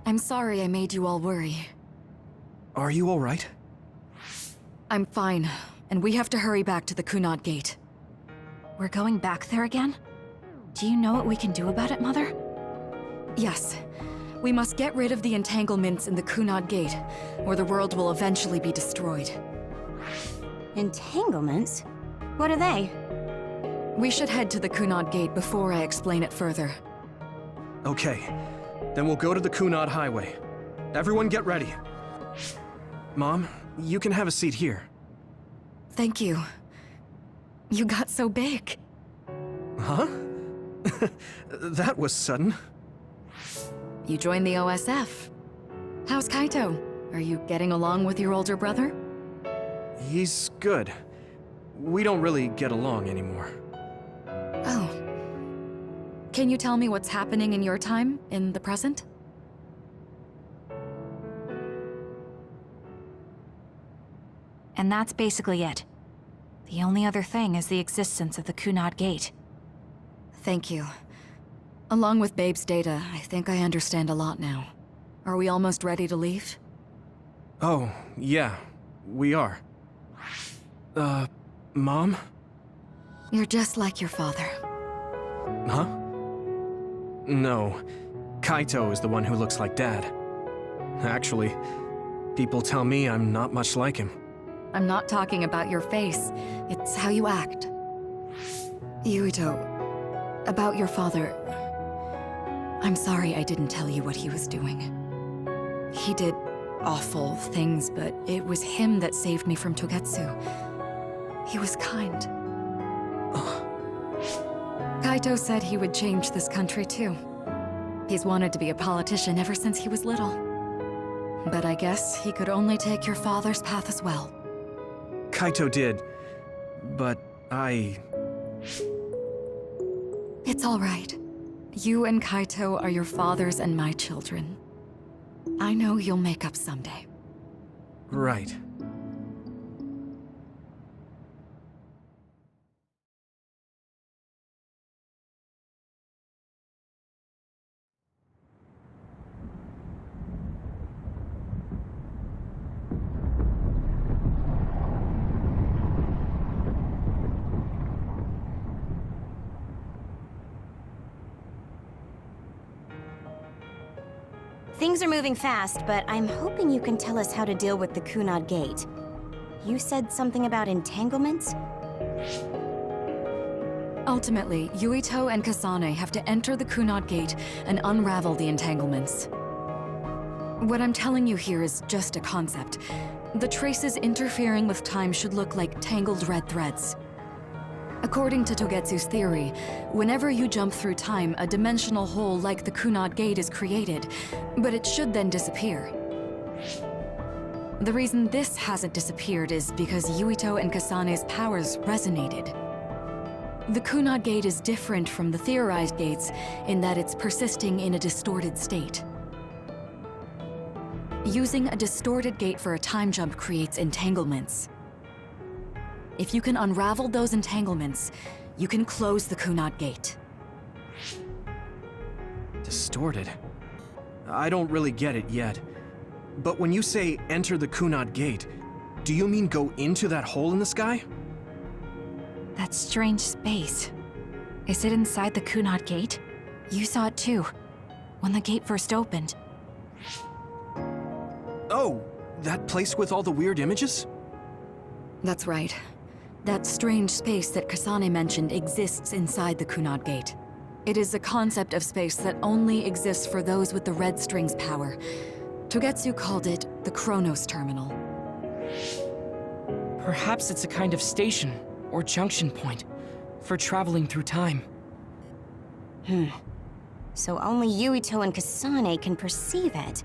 I'm sorry I made you all worry. Are you all right? I'm fine, and we have to hurry back to the Kunad Gate. We're going back there again? Do you know what we can do about it, Mother? Yes. We must get rid of the entanglements in the Kunad Gate, or the world will eventually be destroyed. Entanglements? What are they? We should head to the Kunad Gate before I explain it further. Okay. Then we'll go to the Kunad Highway. Everyone get ready. Mom, you can have a seat here. Thank you. You got so big. Huh? That was sudden. You joined the OSF. How's Kaito? Are you getting along with your older brother? He's good. We don't really get along anymore. Oh. Can you tell me what's happening in your time, in the present? And that's basically it. The only other thing is the existence of the Kunad Gate. Thank you. Along with Babe's data, I think I understand a lot now. Are we almost ready to leave? Oh, yeah, we are. Mom? You're just like your father. Huh? No, Kaito is the one who looks like Dad. Actually, people tell me I'm not much like him. I'm not talking about your face. It's how you act. Yuito, about your father... I'm sorry I didn't tell you what he was doing. He did awful things, but it was him that saved me from Togetsu. He was kind. Kaito said he would change this country too. He's wanted to be a politician ever since he was little. But I guess he could only take your father's path as well. Kaito did, but It's all right. You and Kaito are your father's and my children. I know you'll make up someday. Right. Things are moving fast, but I'm hoping you can tell us how to deal with the Kunad Gate. You said something about entanglements? Ultimately, Yuito and Kasane have to enter the Kunad Gate and unravel the entanglements. What I'm telling you here is just a concept. The traces interfering with time should look like tangled red threads. According to Togetsu's theory, whenever you jump through time, a dimensional hole like the Kunad Gate is created, but it should then disappear. The reason this hasn't disappeared is because Yuito and Kasane's powers resonated. The Kunad Gate is different from the theorized gates in that it's persisting in a distorted state. Using a distorted gate for a time jump creates entanglements. If you can unravel those entanglements, you can close the Kunad Gate. Distorted? I don't really get it yet. But when you say enter the Kunad Gate, do you mean go into that hole in the sky? That strange space. Is it inside the Kunad Gate? You saw it too, when the gate first opened. Oh, that place with all the weird images? That's right. That strange space that Kasane mentioned exists inside the Kunad Gate. It is a concept of space that only exists for those with the red string's power. Togetsu called it the Cronoterminale. Perhaps it's a kind of station, or junction point, for traveling through time. So only Yuito and Kasane can perceive it.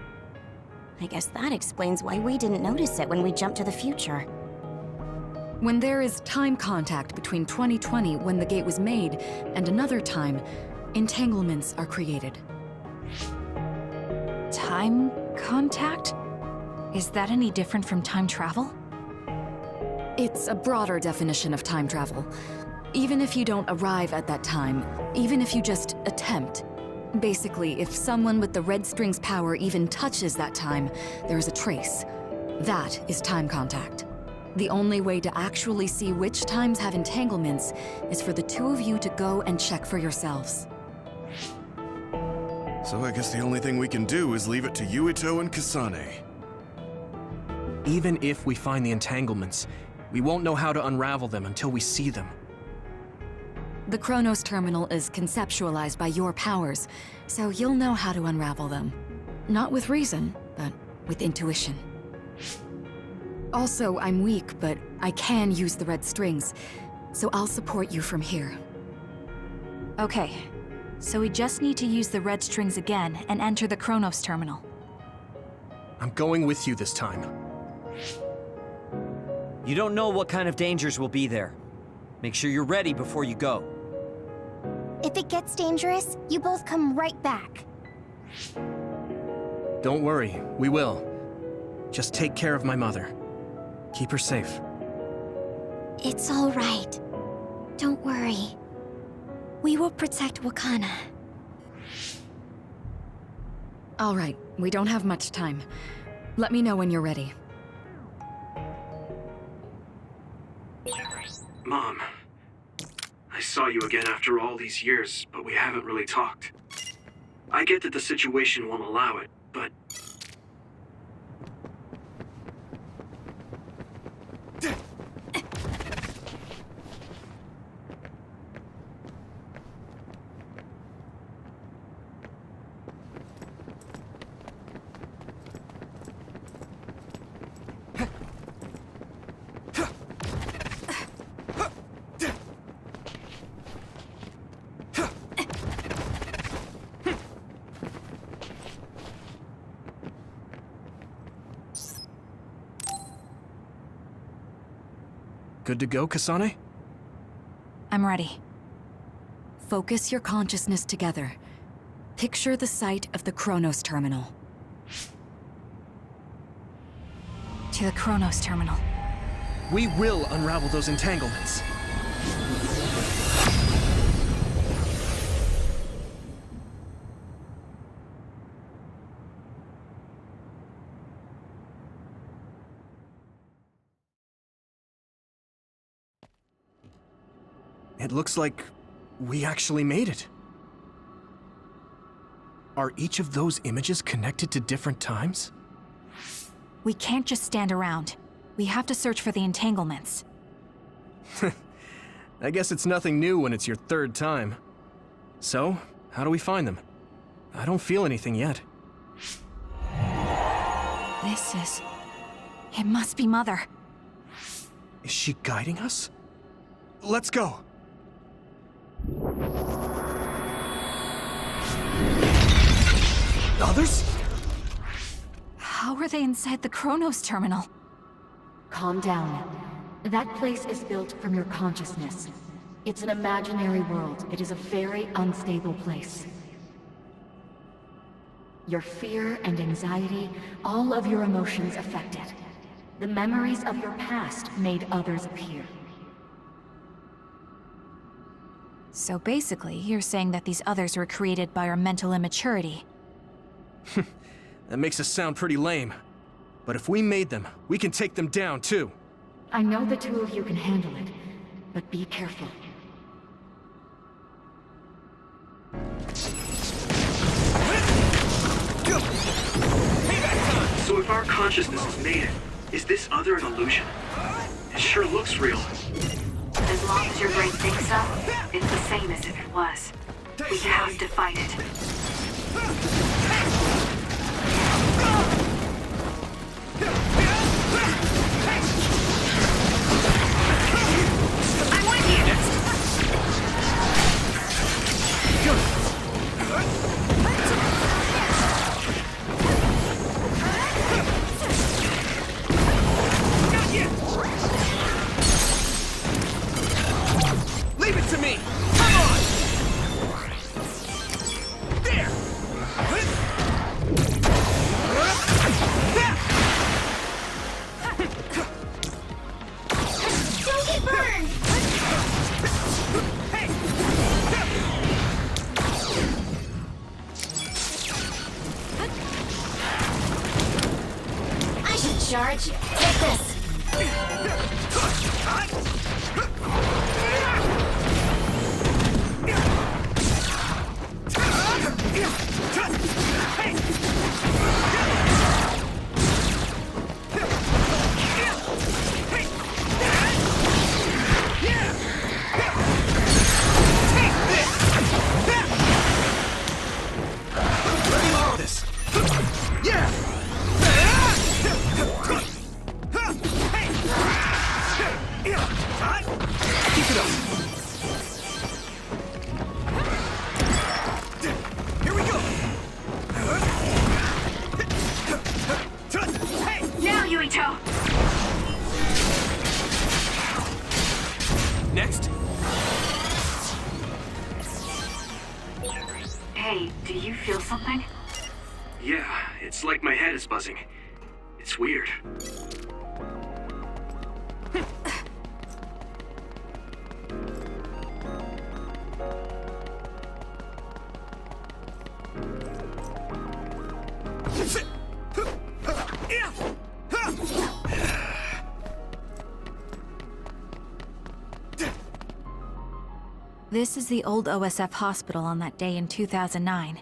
I guess that explains why we didn't notice it when we jumped to the future. When there is time contact between 2020, when the gate was made, and another time, entanglements are created. Time contact? Is that any different from time travel? It's a broader definition of time travel. Even if you don't arrive at that time, even if you just attempt, Basically, if someone with the red string's power even touches that time, there is a trace. That is time contact. The only way to actually see which times have entanglements is for the two of you to go and check for yourselves. So I guess the only thing we can do is leave it to Yuito and Kasane. Even if we find the entanglements, we won't know how to unravel them until we see them. The Cronoterminale is conceptualized by your powers, so you'll know how to unravel them. Not with reason, but with intuition. Also, I'm weak, but I can use the red strings, so I'll support you from here. Okay, so we just need to use the red strings again and enter the Cronoterminale. I'm going with you this time. You don't know what kind of dangers will be there. Make sure you're ready before you go. If it gets dangerous, you both come right back. Don't worry, we will. Just take care of my mother. Keep her safe. It's all right. Don't worry. We will protect Wakana. All right, we don't have much time. Let me know when you're ready. Mom, I saw you again after all these years, but we haven't really talked. I get that the situation won't allow it, but... Good to go, Kasane? I'm ready. Focus your consciousness together. Picture the site of the Cronoterminale. To the Cronoterminale. We will unravel those entanglements. It looks like we actually made it. Are each of those images connected to different times? We can't just stand around. We have to search for the entanglements. I guess it's nothing new when it's your third time. So, how do we find them? I don't feel anything yet. This is... It must be Mother. Is she guiding us? Let's go! Others? How are they inside the Cronoterminale? Calm down. That place is built from your consciousness. It's an imaginary world. It is a very unstable place. Your fear and anxiety, all of your emotions affected. The memories of your past made others appear. So basically, you're saying that these others were created by our mental immaturity. That makes us sound pretty lame. But if we made them, we can take them down, too. I know the two of you can handle it, but be careful. So if our consciousness has made it, is this other an illusion? It sure looks real. As long as your brain thinks so, it's the same as if it was. We have to fight it. I'm with you! Leave it to me! Come on! There! Don't get burned! charge! Take this! Now, Yuito! Next? Hey, do you feel something? Yeah, it's like my head is buzzing. It's weird. This is the old OSF hospital on that day in 2009.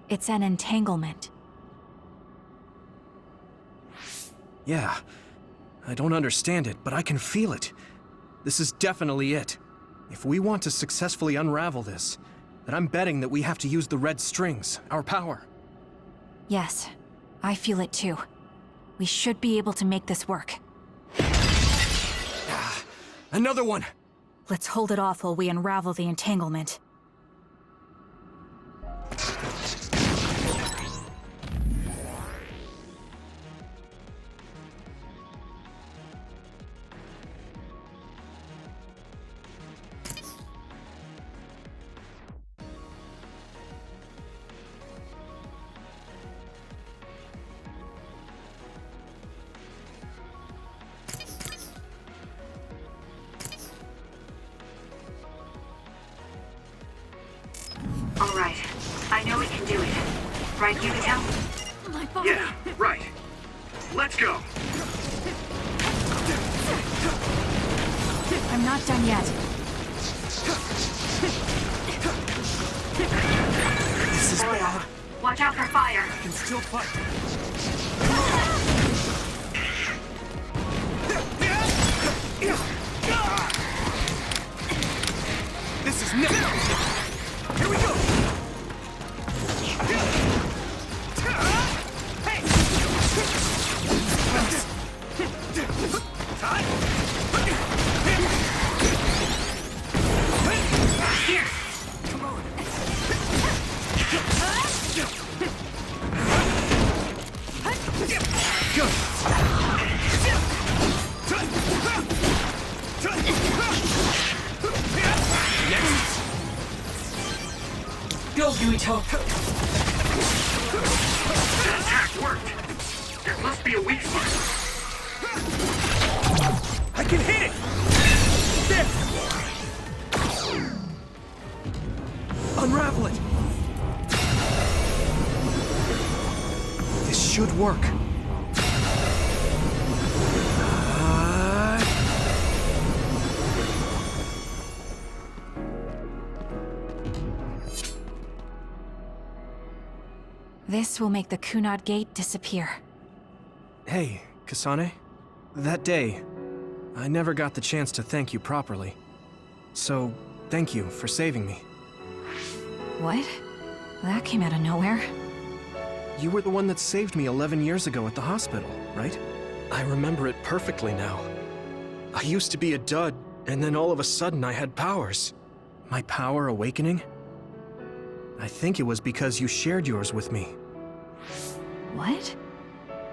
It's an entanglement. Yeah. I don't understand it, but I can feel it. This is definitely it. If we want to successfully unravel this, then I'm betting that we have to use the red strings, our power. Yes, I feel it too. We should be able to make this work. Another one! Let's hold it off while we unravel the entanglement. All right. I know we can do it. Right, Yuito? Yeah, right. Let's go! I'm not done yet. This is bad. Watch out for fire. I can still fight. This is never. Here we go! Here! Come on! Good! Next! Go, Yuito! That attack worked! There must be a weak spot. I can hit it! There! Unravel it! This should work. This will make the Kunad gate disappear. Hey, Kasane. That day, I never got the chance to thank you properly. So, thank you for saving me. What? That came out of nowhere. You were the one that saved me 11 years ago at the hospital, right? I remember it perfectly now. I used to be a dud, and then all of a sudden I had powers. My power awakening? I think it was because you shared yours with me. What?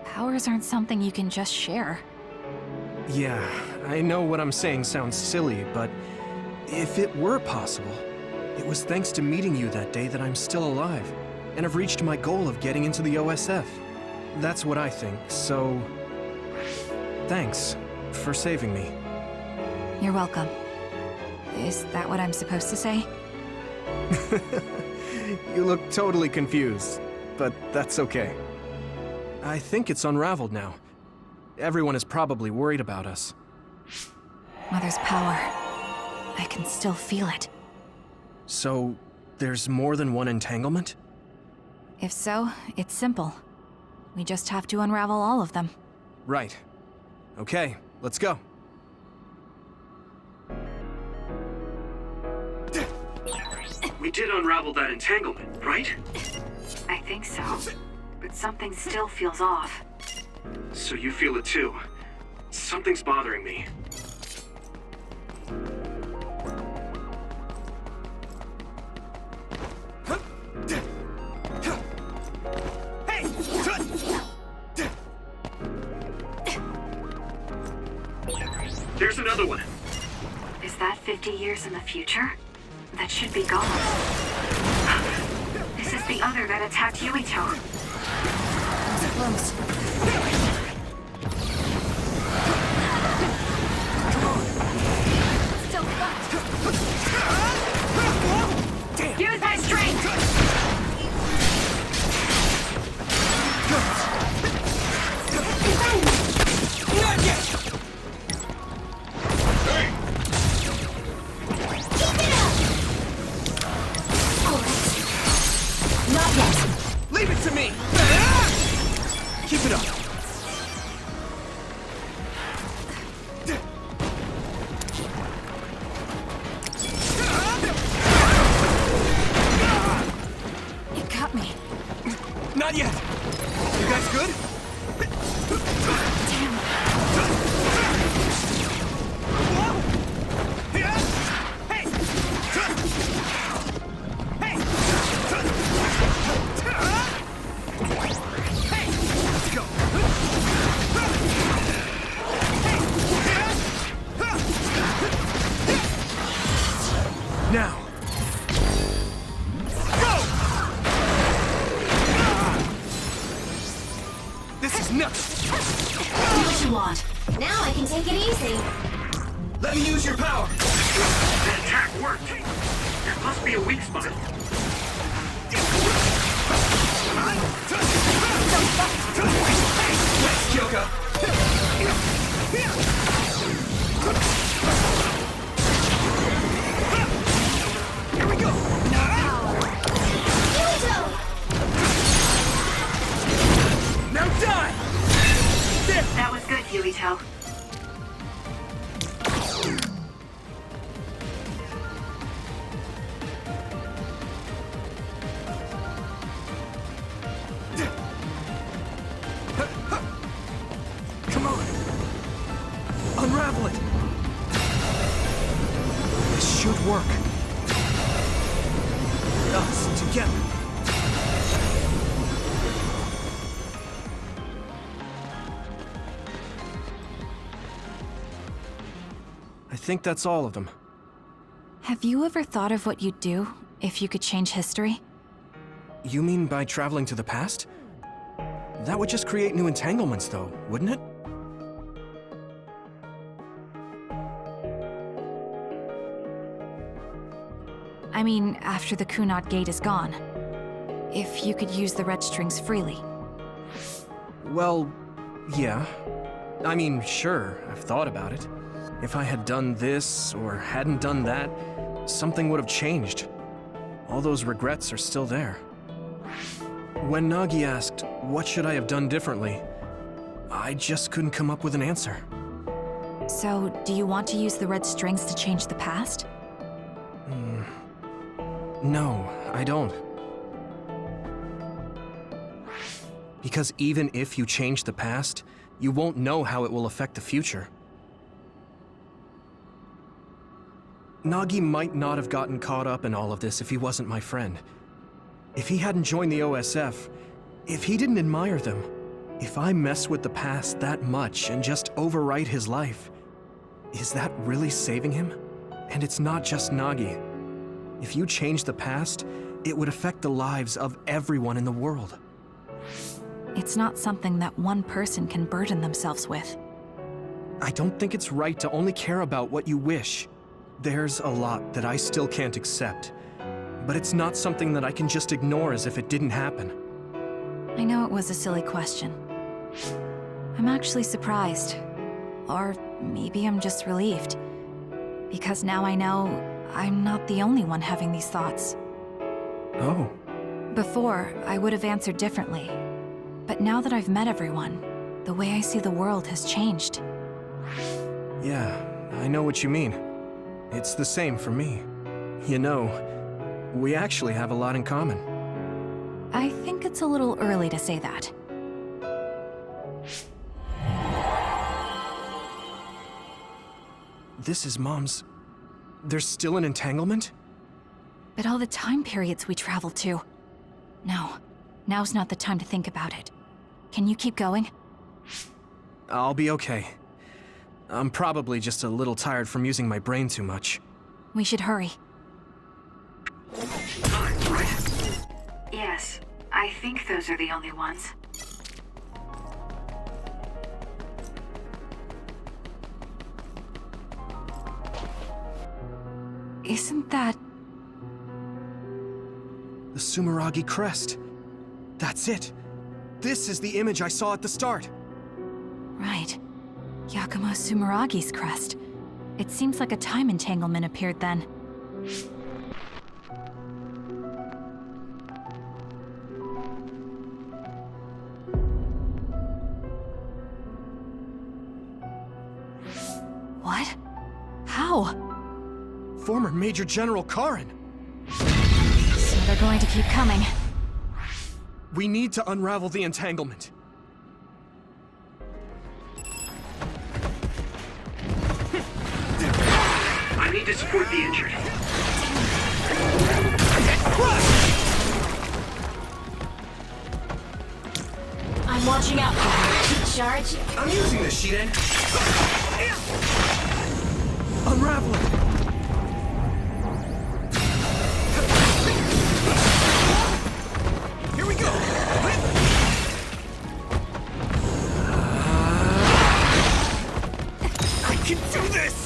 Powers aren't something you can just share. Yeah, I know what I'm saying sounds silly, but if it were possible, it was thanks to meeting you that day that I'm still alive, and have reached my goal of getting into the OSF. That's what I think, so... thanks for saving me. You're welcome. Is that what I'm supposed to say? You look totally confused, but that's okay. I think it's unraveled now. Everyone is probably worried about us. Mother's power. I can still feel it. So, there's more than one entanglement? If so, it's simple. We just have to unravel all of them. Right. Okay, let's go. We did unravel that entanglement, right? I think so. But something still feels off. So you feel it too. Something's bothering me. There's another one. Is that 50 years in the future? That should be gone. This is the other that attacked Yuito. Close. Still fucked. Damn. Use my strength! Not yet! Not yet. Leave it to me! Keep it up. You got me. Not yet! You guys good? Now. Go! This is nuts! What you want? Now I can take it easy. Let me use your power! That attack worked! There must be a weak spot. Let's Kyoko! Here we go! Now die! There! That was good, Yuito. Come on! Unravel it! This should work. Us, together. I think that's all of them. Have you ever thought of what you'd do if you could change history? You mean by traveling to the past? That would just create new entanglements, though, wouldn't it? I mean, after the Kunad gate is gone. If you could use the red strings freely. Well, yeah. I mean, sure, I've thought about it. If I had done this, or hadn't done that, something would have changed. All those regrets are still there. When Nagi asked, what should I have done differently, I just couldn't come up with an answer. So, do you want to use the red strings to change the past? No, I don't. Because even if you change the past, you won't know how it will affect the future. Nagi might not have gotten caught up in all of this if he wasn't my friend. If he hadn't joined the OSF, if he didn't admire them, if I mess with the past that much and just overwrite his life, is that really saving him? And it's not just Nagi. If you change the past, it would affect the lives of everyone in the world. It's not something that one person can burden themselves with. I don't think it's right to only care about what you wish. There's a lot that I still can't accept, but it's not something that I can just ignore as if it didn't happen. I know it was a silly question. I'm actually surprised. Or maybe I'm just relieved. Because now I know I'm not the only one having these thoughts. Oh. Before, I would have answered differently. But now that I've met everyone, the way I see the world has changed. Yeah, I know what you mean. It's the same for me. You know, we actually have a lot in common. I think it's a little early to say that. This is Mom's... There's still an entanglement? But all the time periods we travel to. No, now's not the time to think about it. Can you keep going? I'll be okay. I'm probably just a little tired from using my brain too much. We should hurry. Yes, I think those are the only ones. Isn't that... The Sumeragi crest. That's it. This is the image I saw at the start. Right. Yakumo Sumeragi's crest. It seems like a time entanglement appeared then. What? How? Former Major General Karin. So they're going to keep coming. We need to unravel the entanglement. I need to support the injured. I'm watching out for you. Charge. I'm using this, Shiden. Unravel it. Here we go. I can do this.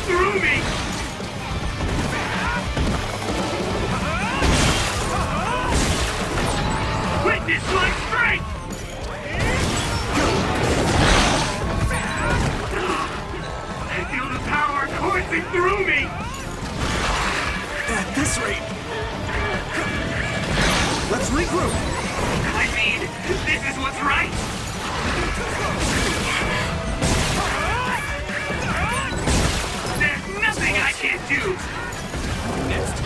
Through me! Witness my strength! I feel the power coursing through me! At this rate... Let's regroup! I mean, this is what's right! Nothing I can't do! Next.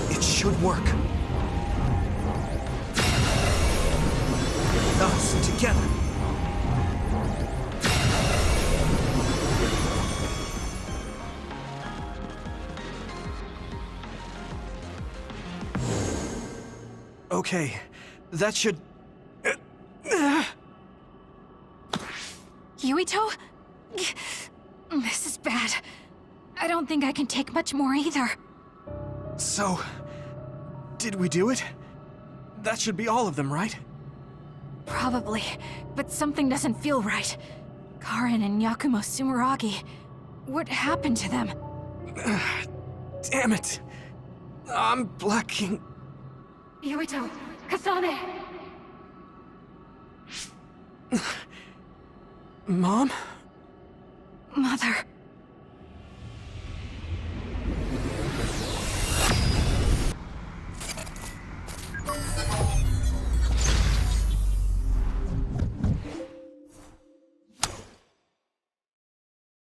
It should work. Us together. Okay, that should... Yuito? This is bad. I don't think I can take much more either. So... did we do it? That should be all of them, right? Probably, but something doesn't feel right. Karin and Yakumo Sumeragi. What happened to them? Damn it! I'm blacking... Yuito, Kasane! Mom? Mother...